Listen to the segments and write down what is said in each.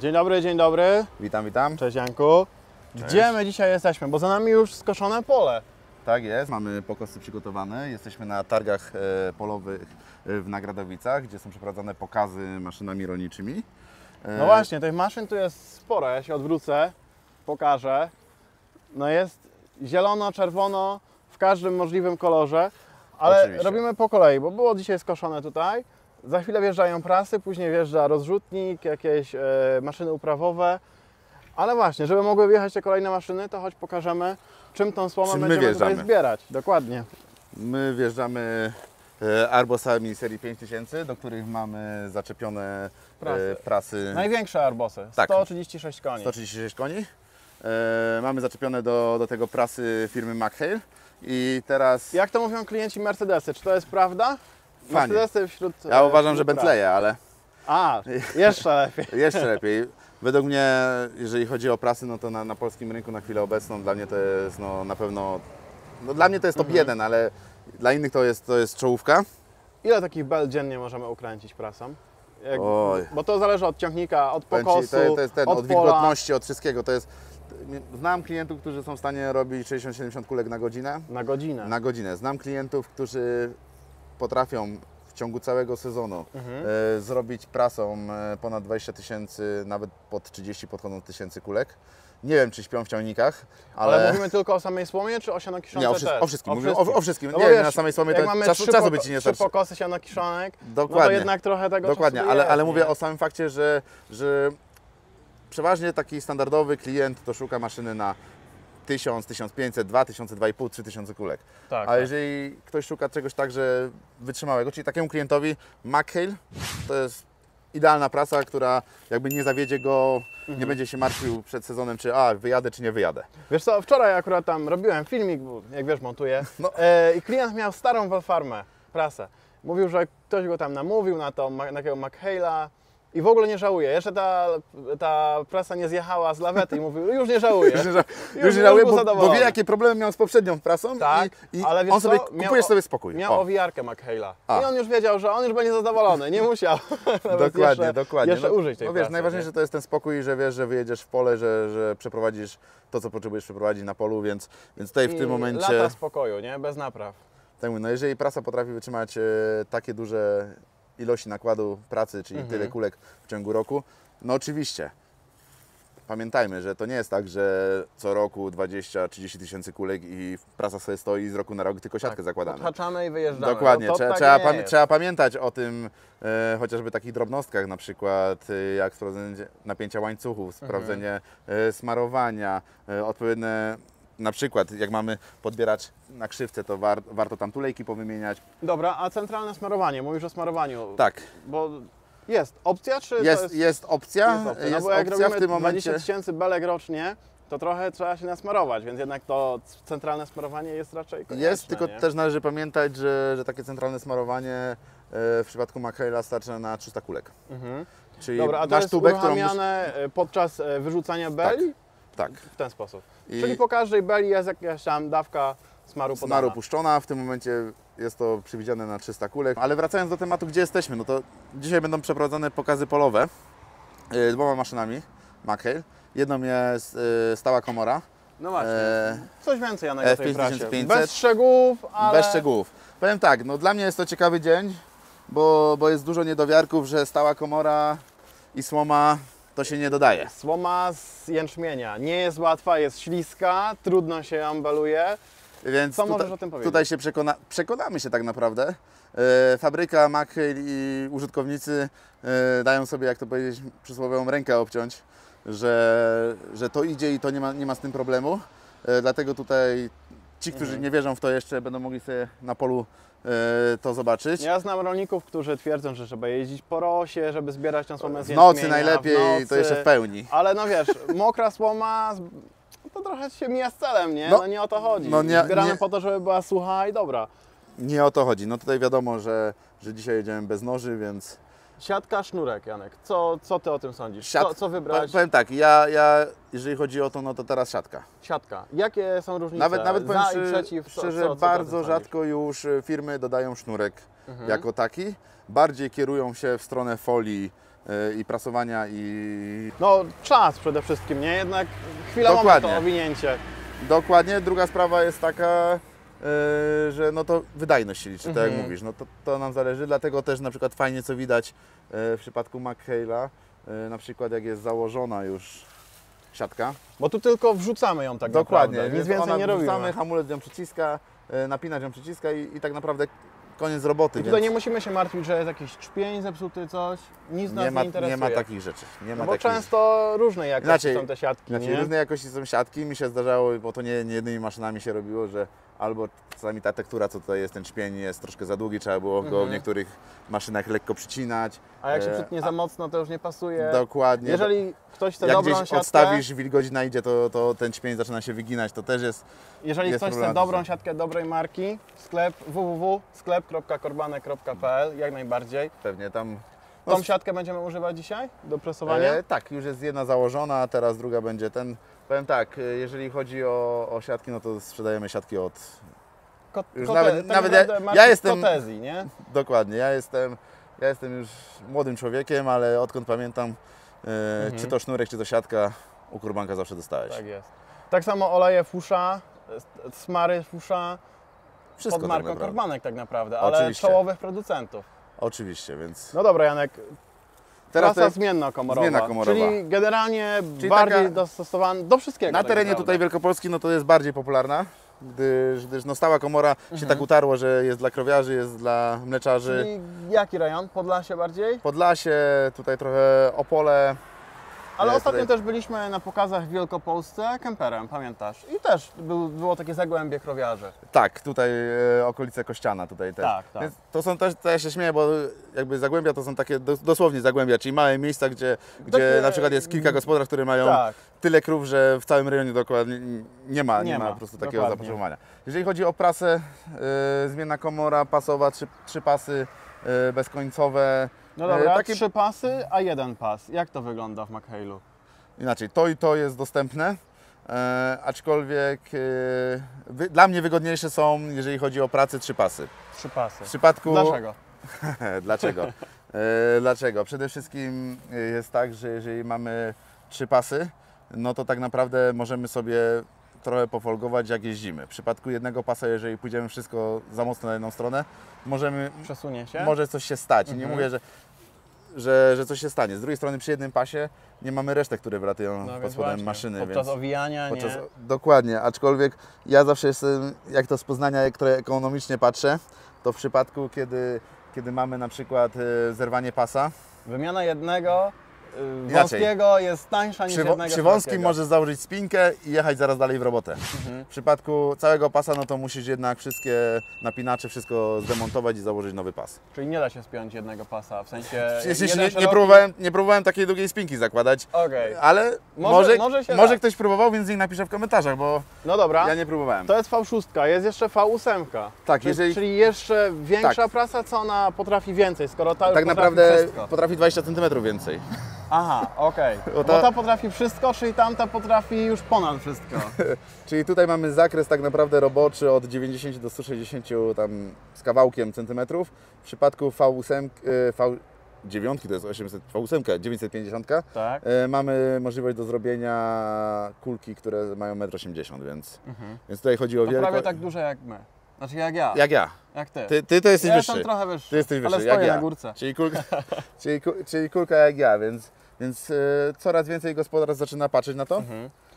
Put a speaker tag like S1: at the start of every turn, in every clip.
S1: Dzień dobry, dzień dobry.
S2: Witam, witam.
S1: Cześć Janku.
S2: Cześć.
S1: Gdzie my dzisiaj jesteśmy? Bo za nami już skoszone pole.
S2: Tak jest, mamy pokosy przygotowane. Jesteśmy na targach polowych w Nagradowicach, gdzie są przeprowadzane pokazy maszynami rolniczymi.
S1: No właśnie, tych maszyn tu jest sporo. Ja się odwrócę, pokażę. No jest zielono, czerwono, w każdym możliwym kolorze. Ale
S2: Oczywiście.
S1: robimy po kolei, bo było dzisiaj skoszone tutaj. Za chwilę wjeżdżają prasy, później wjeżdża rozrzutnik, jakieś maszyny uprawowe. Ale właśnie, żeby mogły wjechać te kolejne maszyny, to choć pokażemy, czym tą słomę
S2: Czym my
S1: będziemy tutaj
S2: wjeżdżamy.
S1: zbierać. Dokładnie.
S2: My wjeżdżamy arbosami serii 5000, do których mamy zaczepione prasy
S1: Największe arbosy,
S2: Tak.
S1: 136 koni.
S2: 136 koni. Mamy zaczepione do tego prasy firmy McHale. I teraz
S1: Jak to mówią klienci Mercedesy, czy to jest prawda?
S2: Fajnie.
S1: Mercedesy wśród...
S2: ja uważam, że
S1: wśród
S2: Bentleye, ale
S1: A, jeszcze lepiej.
S2: jeszcze lepiej. Według mnie, jeżeli chodzi o prasy, no to na polskim rynku na chwilę obecną dla mnie to jest na pewno, dla mnie to jest top 1, ale dla innych to jest czołówka.
S1: Ile takich bel dziennie możemy ukręcić prasą?
S2: Oj.
S1: Bo to zależy od ciągnika, od
S2: Powiem
S1: pokosu,
S2: ci, to jest
S1: od
S2: od
S1: pola.
S2: wilgotności, od wszystkiego. Znam klientów, którzy są w stanie robić 60-70 kulek na godzinę.
S1: Na godzinę.
S2: Na godzinę. Znam klientów, którzy potrafią w ciągu całego sezonu zrobić prasą ponad 20 tysięcy, nawet pod 30 podchodząc tysięcy kulek. Nie wiem, czy śpią w ciągnikach,
S1: Ale mówimy tylko o samej słomie, czy o sianokiszonce
S2: Nie,
S1: też?
S2: o wszystkim. Mówię o wszystkim.
S1: No
S2: Nie
S1: bo
S2: wiem,
S1: wiesz,
S2: na samej słomie
S1: jak
S2: to
S1: mamy
S2: czasu by Ci nie
S1: trzy
S2: starczy.
S1: pokosy sianokiszonek, no to
S2: Dokładnie.
S1: jednak trochę tego
S2: Dokładnie,
S1: czasu
S2: ale
S1: jest,
S2: mówię
S1: nie?
S2: o samym fakcie, że przeważnie taki standardowy klient to szuka maszyny na 1000, 1500, 2000, 2500, 3000 kulek.
S1: Tak,
S2: A
S1: tak.
S2: jeżeli ktoś szuka czegoś także wytrzymałego, czyli takiemu klientowi McHale, to jest idealna prasa, która jakby nie zawiedzie go, nie będzie się martwił przed sezonem, czy wyjadę, czy nie wyjadę.
S1: Wiesz co, wczoraj akurat tam robiłem filmik, bo jak wiesz montuję,
S2: No.
S1: i klient miał starą Wolfarmę, prasę. Mówił, że ktoś go tam namówił na takiego McHale'a i w ogóle nie żałuje. Jeszcze ta prasa nie zjechała z lawety i mówił, już nie żałuję.
S2: Już nie żałuję,
S1: był
S2: bo
S1: zadowolony.
S2: wie, jakie problemy miał z poprzednią prasą
S1: Tak,
S2: i
S1: ale wiesz
S2: on sobie
S1: co?
S2: kupujesz sobie spokój.
S1: Miał
S2: O.
S1: owijarkę McHale'a
S2: A.
S1: i on już wiedział, że on już będzie zadowolony, nie musiał nawet
S2: Dokładnie,
S1: jeszcze,
S2: dokładnie.
S1: jeszcze użyć tej
S2: no wiesz,
S1: prasy,
S2: najważniejsze to jest ten spokój, że wiesz, że wyjedziesz w pole, że przeprowadzisz to, co potrzebujesz przeprowadzić na polu, więc tutaj w
S1: I
S2: tym momencie,
S1: lata spokoju, nie? Bez napraw.
S2: tak mówię, no jeżeli prasa potrafi wytrzymać takie duże ilości nakładu pracy, czyli tyle kulek w ciągu roku, no oczywiście. Pamiętajmy, że to nie jest tak, że co roku 20-30 tysięcy kulek i prasa sobie stoi z roku na rok, tylko siatkę zakładamy.
S1: Odhaczamy i wyjeżdżamy.
S2: Dokładnie,
S1: No to tak
S2: trzeba,
S1: nie jest.
S2: trzeba pamiętać o tym chociażby takich drobnostkach, na przykład jak sprawdzenie napięcia łańcuchów, sprawdzenie smarowania, odpowiednie, na przykład jak mamy podbieracz na krzywce, to warto tam tulejki powymieniać.
S1: Dobra, a centralne smarowanie, mówisz o smarowaniu.
S2: Tak,
S1: Bo jest opcja, czy to
S2: jest opcja,
S1: jest opcja? No
S2: jest
S1: bo jak
S2: opcja
S1: robimy
S2: w tym
S1: 20
S2: momencie.
S1: tysięcy belek rocznie, to trochę trzeba się nasmarować, więc jednak to centralne smarowanie jest raczej konieczne,
S2: Jest, tylko
S1: nie?
S2: też należy pamiętać, że takie centralne smarowanie w przypadku McHale'a starcza na 300 kulek. Czyli
S1: Dobra, a to
S2: masz
S1: jest
S2: tubę, którą
S1: uruchamiane podczas wyrzucania beli?
S2: Tak.
S1: W ten sposób.
S2: I-
S1: Czyli po każdej beli jest jakaś tam dawka smaru podana.
S2: Smaru puszczona, w tym momencie jest to przewidziane na 300 kulek. Ale wracając do tematu, gdzie jesteśmy, no to dzisiaj będą przeprowadzone pokazy polowe dwoma maszynami McHale. Jedną jest stała komora,
S1: No właśnie,
S2: e,
S1: coś więcej Janek o tej prasie.
S2: 5500.
S1: Bez szczegółów, ale...
S2: bez szczegółów. Powiem tak, no dla mnie jest to ciekawy dzień, bo jest dużo niedowiarków, że stała komora i słoma to się nie dodaje.
S1: Słoma z jęczmienia nie jest łatwa, jest śliska, trudno się ją beluje.
S2: Więc
S1: Co możesz o tym powiedzieć?
S2: Tutaj się przekonamy się tak naprawdę. Fabryka, McHale i użytkownicy dają sobie, jak to powiedzieć, przysłowiową rękę obciąć, że to idzie i to nie ma z tym problemu. Dlatego tutaj ci, którzy nie wierzą w to jeszcze, będą mogli sobie na polu to zobaczyć.
S1: Ja znam rolników, którzy twierdzą, że trzeba jeździć po rosie, żeby zbierać tą słomę z
S2: W nocy
S1: jęczmienia,
S2: najlepiej,
S1: w nocy.
S2: to jeszcze w pełni.
S1: Ale no wiesz, mokra słoma to trochę się mija z celem, nie?
S2: No,
S1: No nie o to chodzi.
S2: no nie-
S1: Zbieramy
S2: nie-
S1: po to, żeby była sucha i dobra.
S2: Nie o to chodzi. No tutaj wiadomo, że dzisiaj jedziemy bez noży, więc
S1: Siatka, sznurek, Janek. Co ty o tym sądzisz? Co wybrać?
S2: Powiem tak, ja jeżeli chodzi o to, no to teraz siatka.
S1: Siatka. Jakie są różnice?
S2: Nawet powiem
S1: za i przeciw?
S2: szczerze,
S1: co ty o tym
S2: bardzo
S1: sądzisz?
S2: rzadko już firmy dodają sznurek jako taki. Bardziej kierują się w stronę folii i prasowania i...
S1: No czas przede wszystkim, nie? Jednak chwila ma
S2: Dokładnie.
S1: to owinięcie.
S2: Dokładnie. Druga sprawa jest taka, że no to wydajność się liczy, tak jak mówisz. No to nam zależy, dlatego też na przykład fajnie co widać w przypadku McHale'a, na przykład jak jest założona już siatka.
S1: Bo tu tylko wrzucamy ją tak
S2: Dokładnie,
S1: naprawdę, nic
S2: więc
S1: więcej nie robimy.
S2: wrzucamy, hamulec ją przyciska, napinacz ją przyciska i tak naprawdę koniec roboty.
S1: I tutaj nie musimy się martwić, że jest jakiś czpień zepsuty, coś, nic nas nie interesuje.
S2: Nie ma takich rzeczy. Nie ma
S1: No bo
S2: takich...
S1: często różnej jakości
S2: Inaczej-
S1: są te siatki,
S2: Znaczy,
S1: nie?
S2: różnej jakości są siatki, mi się zdarzało, bo to nie jednymi maszynami się robiło, że albo czasami ta tektura, co tutaj jest, ten czpień jest troszkę za długi, trzeba było go w niektórych maszynach lekko przycinać.
S1: A jak się przytnie za mocno, to już nie pasuje.
S2: Dokładnie.
S1: Jeżeli ktoś chce
S2: Jak
S1: dobrą
S2: gdzieś
S1: siatkę,
S2: odstawisz, wilgoć idzie, to ten czpień zaczyna się wyginać, to też jest...
S1: jeżeli
S2: jest
S1: ktoś chce
S2: problematyczne.
S1: dobrą siatkę dobrej marki, sklep www.sklep.korbanek.pl, jak najbardziej.
S2: Pewnie tam...
S1: Tą siatkę będziemy używać dzisiaj do presowania?
S2: Tak, już jest jedna założona, a teraz druga będzie ten. Powiem tak, jeżeli chodzi o siatki, no to sprzedajemy siatki od... już nawet ja jestem...
S1: Kotezji, nie?
S2: Dokładnie, ja jestem już młodym człowiekiem, ale odkąd pamiętam, czy to sznurek, czy to siatka, u Kurbanka zawsze dostałeś.
S1: Tak jest. Tak samo oleje Fusha, smary Fusha,
S2: Wszystko
S1: pod
S2: tak
S1: marką
S2: naprawdę.
S1: Korbanek tak naprawdę, ale
S2: Oczywiście.
S1: czołowych producentów.
S2: Oczywiście, więc...
S1: No dobra, Janek,
S2: Teraz
S1: prasa
S2: te-
S1: zmiennokomorowa,
S2: zmiennokomorowa.
S1: czyli generalnie
S2: Czyli
S1: bardziej
S2: taka-
S1: dostosowany do wszystkiego.
S2: Na
S1: tak
S2: terenie
S1: naprawdę.
S2: tutaj Wielkopolski no to jest bardziej popularna, gdyż no stała komora się tak utarło, że jest dla krowiarzy, jest dla mleczarzy.
S1: Czyli jaki rejon? Podlasie bardziej?
S2: Podlasie, tutaj trochę Opole.
S1: Ale
S2: Ja
S1: ostatnio
S2: tutaj-
S1: też byliśmy na pokazach w Wielkopolsce kemperem, pamiętasz? I też było takie zagłębie krowiarzy.
S2: Tak, tutaj okolice Kościana tutaj też.
S1: Tak, tak.
S2: Więc to są też, to ja się śmieję, bo jakby zagłębia to są takie dosłownie zagłębia, czyli małe miejsca, gdzie
S1: Takie-
S2: na przykład jest kilka gospodarstw, które mają
S1: Tak.
S2: tyle krów, że w całym rejonie dokładnie nie ma po prostu takiego
S1: dokładnie.
S2: zapotrzebowania. Jeżeli chodzi o prasę, zmienna komora pasowa, trzy pasy bezkońcowe.
S1: No dobra,
S2: takie,
S1: 3 pasy, a 1 pas. Jak to wygląda w McHale'u?
S2: inaczej, to i to jest dostępne, aczkolwiek dla mnie wygodniejsze są, jeżeli chodzi o pracę, 3 pasy.
S1: 3 pasy.
S2: W przypadku...
S1: Dlaczego?
S2: Dlaczego? Dlaczego? Przede wszystkim jest tak, że jeżeli mamy 3 pasy, no to tak naprawdę możemy sobie trochę pofolgować jak jeździmy. W przypadku jednego pasa, jeżeli pójdziemy wszystko za mocno na jedną stronę,
S1: Przesunie się?
S2: może coś się stać. I nie mówię, że coś się stanie. Z drugiej strony przy jednym pasie nie mamy resztek, które wylatują pod
S1: więc
S2: spodem
S1: właśnie.
S2: maszyny.
S1: Podczas
S2: więc...
S1: owijania, nie?
S2: Dokładnie, aczkolwiek ja zawsze jestem, jak to z Poznania, które ekonomicznie patrzę, to w przypadku, kiedy mamy na przykład zerwanie pasa,
S1: Wymiana jednego
S2: Inaczej.
S1: wąskiego jest tańsza niż jednego
S2: przy wąskim
S1: szerokiego.
S2: możesz założyć spinkę i jechać zaraz dalej w robotę. W przypadku całego pasa, no to musisz jednak wszystkie napinacze, wszystko zdemontować i założyć nowy pas.
S1: Czyli nie da się spiąć jednego pasa, w sensie
S2: Jeśli
S1: jeden
S2: nie
S1: szeroki-
S2: nie próbowałem takiej długiej spinki zakładać,
S1: Okej.
S2: ale
S1: Może się da.
S2: ktoś próbował, więc niech napisze w komentarzach, bo
S1: No dobra,
S2: ja nie próbowałem.
S1: to jest V6, jest jeszcze V8.
S2: Tak,
S1: Czyli jeszcze większa
S2: Tak.
S1: prasa, co ona potrafi więcej, skoro ta już
S2: Tak
S1: potrafi
S2: naprawdę
S1: wszystko.
S2: potrafi 20 cm więcej.
S1: Aha, okej.
S2: Bo
S1: Bo
S2: ta-
S1: ta potrafi wszystko, czyli tamta potrafi już ponad wszystko.
S2: Czyli tutaj mamy zakres tak naprawdę roboczy od 90 do 160 tam z kawałkiem centymetrów. W przypadku V8, V9 to jest 800, V8 950,
S1: Tak.
S2: mamy możliwość do zrobienia kulki, które mają 1,80 m, więc tutaj chodzi o
S1: To
S2: wielkość.
S1: prawie tak duże jak my. Znaczy jak ja.
S2: Jak ja.
S1: Jak ty.
S2: Ty to jesteś
S1: Ja
S2: wyższy.
S1: jestem trochę wyższy.
S2: Ty jesteś wyższy,
S1: ale
S2: jak
S1: stoję
S2: ja.
S1: na górce.
S2: Czyli kulka jak ja, więc coraz więcej gospodarstw zaczyna patrzeć na to,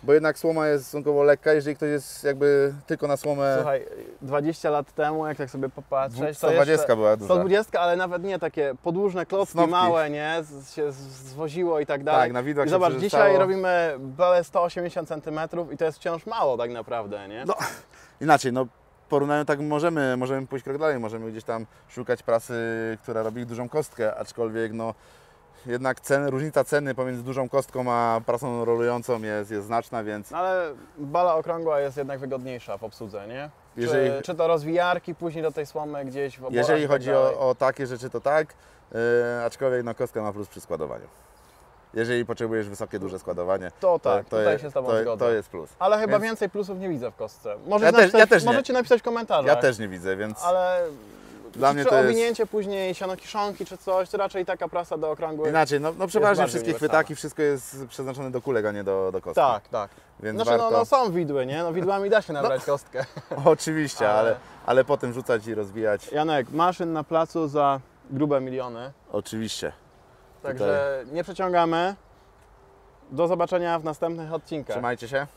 S2: bo jednak słoma jest stosunkowo lekka, jeżeli ktoś jest jakby tylko na słomę.
S1: Słuchaj, 20 lat temu, jak tak sobie popatrzeć, to
S2: 120
S1: jeszcze
S2: była duża.
S1: 120, ale nawet nie takie podłużne klocki
S2: Snopki.
S1: małe, nie? Się zwoziło i tak dalej.
S2: Tak, na widok
S1: I
S2: się
S1: zobacz,
S2: przerzucało.
S1: dzisiaj robimy bele 180 cm i to jest wciąż mało tak naprawdę, nie?
S2: No, inaczej, no porównując tak możemy pójść krok dalej, możemy gdzieś tam szukać prasy, która robi dużą kostkę, aczkolwiek no jednak różnica ceny pomiędzy dużą kostką a prasą rolującą jest znaczna, więc
S1: No ale bala okrągła jest jednak wygodniejsza w obsłudze, nie?
S2: Jeżeli-
S1: Czy to rozwijarki później do tej słomy gdzieś w oborach
S2: jeżeli
S1: i tak
S2: chodzi
S1: dalej.
S2: o takie rzeczy, to tak, aczkolwiek no kostka ma plus przy składowaniu. Jeżeli potrzebujesz wysokie, duże składowanie,
S1: To tak, tutaj się z Tobą zgodzę.
S2: to jest plus.
S1: Ale chyba
S2: Więc-
S1: więcej plusów nie widzę w kostce.
S2: Ja też nie.
S1: Możecie napisać w komentarzach.
S2: Ja też nie widzę, więc
S1: Ale
S2: Dla mnie
S1: Czy
S2: to jest
S1: owinięcie później sianokiszonki czy coś, to raczej taka prasa do okrągłych.
S2: inaczej. No przeważnie
S1: bardziej
S2: wszystkie
S1: uniwersalna.
S2: chwytaki, wszystko jest przeznaczone do kulek, a nie do kostki.
S1: Tak, tak.
S2: Więc
S1: Znaczy
S2: warto...
S1: no są widły, nie? No widłami da się nabrać kostkę.
S2: Oczywiście, ale potem rzucać i rozwijać.
S1: Janek, maszyn na placu za grube miliony.
S2: Oczywiście.
S1: Także nie przeciągamy. Do zobaczenia w następnych odcinkach.
S2: Trzymajcie się.